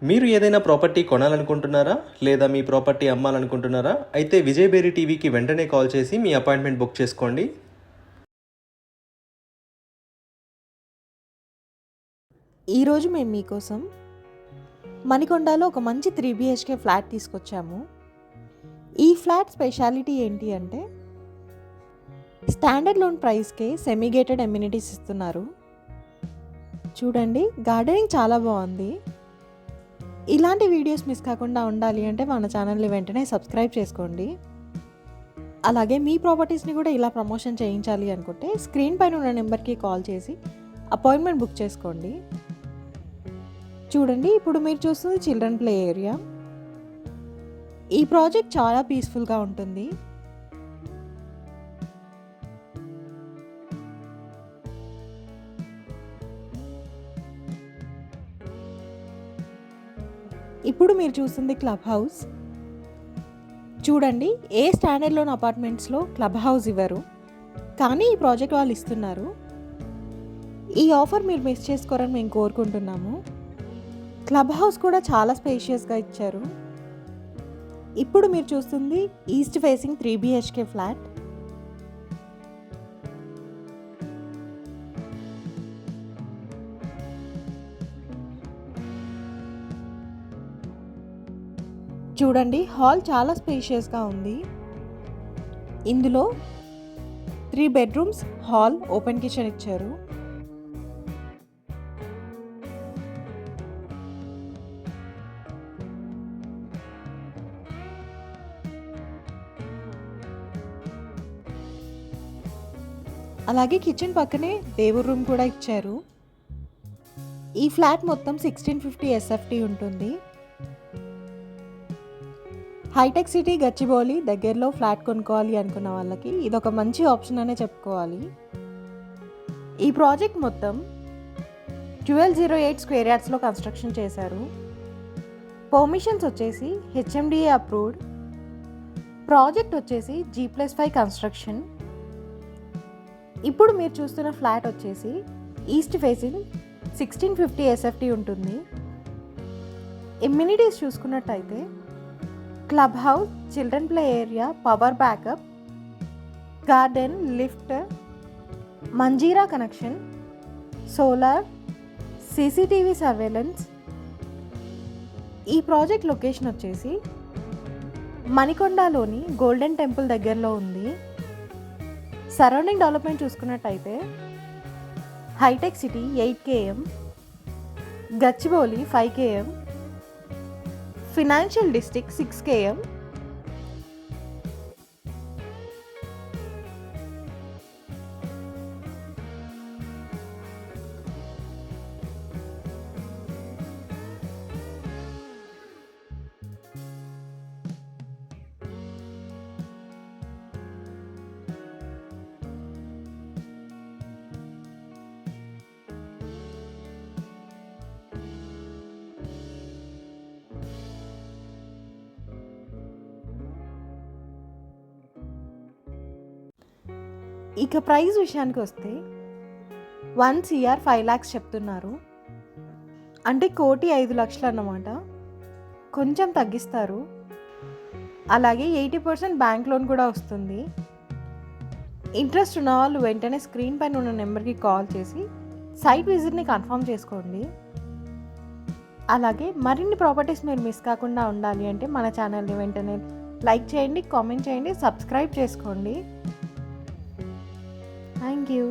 మీరు ఏదైనా ప్రాపర్టీ కొనాలనుకుంటున్నారా లేదా మీ ప్రాపర్టీ అమ్మాలనుకుంటున్నారా? అయితే విజయ్ బేరి టీవీకి వెంటనే కాల్ చేసి మీ అపాయింట్మెంట్ బుక్ చేసుకోండి. ఈరోజు మేము మీకోసం మణికొండలో ఒక మంచి 3 BHK ఫ్లాట్ తీసుకొచ్చాము. ఈ ఫ్లాట్ స్పెషాలిటీ ఏంటి అంటే స్టాండర్డ్ లోన్ ప్రైస్కే సెమీ గేటెడ్ ఎమ్యూనిటీస్ ఇస్తున్నారు. చూడండి, గార్డెనింగ్ చాలా బాగుంది. ఇలాంటి వీడియోస్ మిస్ కాకుండా ఉండాలి అంటే మన ఛానల్ని వెంటనే సబ్స్క్రైబ్ చేసుకోండి. అలాగే మీ ప్రాపర్టీస్ని కూడా ఇలా ప్రమోషన్ చేయించాలి అనుకుంటే స్క్రీన్ పైన ఉన్న నెంబర్కి కాల్ చేసి అపాయింట్మెంట్ బుక్ చేసుకోండి. చూడండి, ఇప్పుడు మీరు చూస్తుంది చిల్డ్రన్ ప్లే ఏరియా. ఈ ప్రాజెక్ట్ చాలా పీస్ఫుల్గా ఉంటుంది. ఇప్పుడు మీరు చూస్తుంది క్లబ్ హౌస్. చూడండి, ఏ స్టాండర్డ్ లోన్ అపార్ట్మెంట్స్లో క్లబ్ హౌస్ ఇవ్వరు, కానీ ఈ ప్రాజెక్ట్ వాళ్ళు ఇస్తున్నారు. ఈ ఆఫర్ మీరు మిస్ చేసుకోరని మేము కోరుకుంటున్నాము. క్లబ్ హౌస్ కూడా చాలా స్పేషియస్గా ఇచ్చారు. ఇప్పుడు మీరు చూస్తుంది ఈస్ట్ ఫేసింగ్ 3 BHK ఫ్లాట్. చూడండి, హాల్ చాలా స్పేషియస్గా ఉంది. ఇందులో 3 బెడ్రూమ్స్, హాల్, ఓపెన్ కిచెన్ ఇచ్చారు. అలాగే కిచెన్ పక్కనే దేవుడి రూమ్ కూడా ఇచ్చారు. ఈ ఫ్లాట్ మొత్తం 1650 SFT ఉంటుంది. హైటెక్ సిటీ గచ్చిబౌలి దగ్గరలో ఫ్లాట్ కొనుక్కోవాలి అనుకున్న వాళ్ళకి ఇదొక మంచి ఆప్షన్ అనే చెప్పుకోవాలి. ఈ ప్రాజెక్ట్ మొత్తం 1208 స్క్వేర్ యార్డ్స్లో కన్స్ట్రక్షన్ చేశారు. పర్మిషన్స్ వచ్చేసి HMDA అప్రూవ్డ్. ప్రాజెక్ట్ వచ్చేసి G+5 కన్స్ట్రక్షన్. ఇప్పుడు మీరు చూస్తున్న ఫ్లాట్ వచ్చేసి ఈస్ట్ ఫేసింగ్ 1650 SFT ఉంటుంది. ఎమ్యూనిటీస్ చూసుకున్నట్టయితే club house, children play area, power backup, garden, lift, Manjeera connection, solar, CCTV surveillance. ఈ ప్రాజెక్ట్ లొకేషన్ వచ్చేసి మణికొండలోని గోల్డెన్ టెంపుల్ దగ్గరలో ఉంది. సరౌండింగ్ డెవలప్మెంట్ చూసుకున్నట్టయితే Hitech City 8 km, Gachibowli 5 km, financial district 6 km. ఇక ప్రైస్ విషయానికి వస్తే 1 CR 5 lakhs చెప్తున్నారు. అంటే 1,05,00,000 అన్నమాట. కొంచెం తగ్గిస్తారు. అలాగే 80% బ్యాంక్ లోన్ కూడా వస్తుంది. ఇంట్రెస్ట్ ఉన్న వాళ్ళు వెంటనే స్క్రీన్ పైన ఉన్న నెంబర్కి కాల్ చేసి సైట్ విజిట్ని కన్ఫర్మ్ చేసుకోండి. అలాగే మరిన్ని ప్రాపర్టీస్ మీరు మిస్ కాకుండా ఉండాలి అంటే మన ఛానల్ని వెంటనే లైక్ చేయండి, కామెంట్ చేయండి, సబ్స్క్రైబ్ చేసుకోండి. Thank you.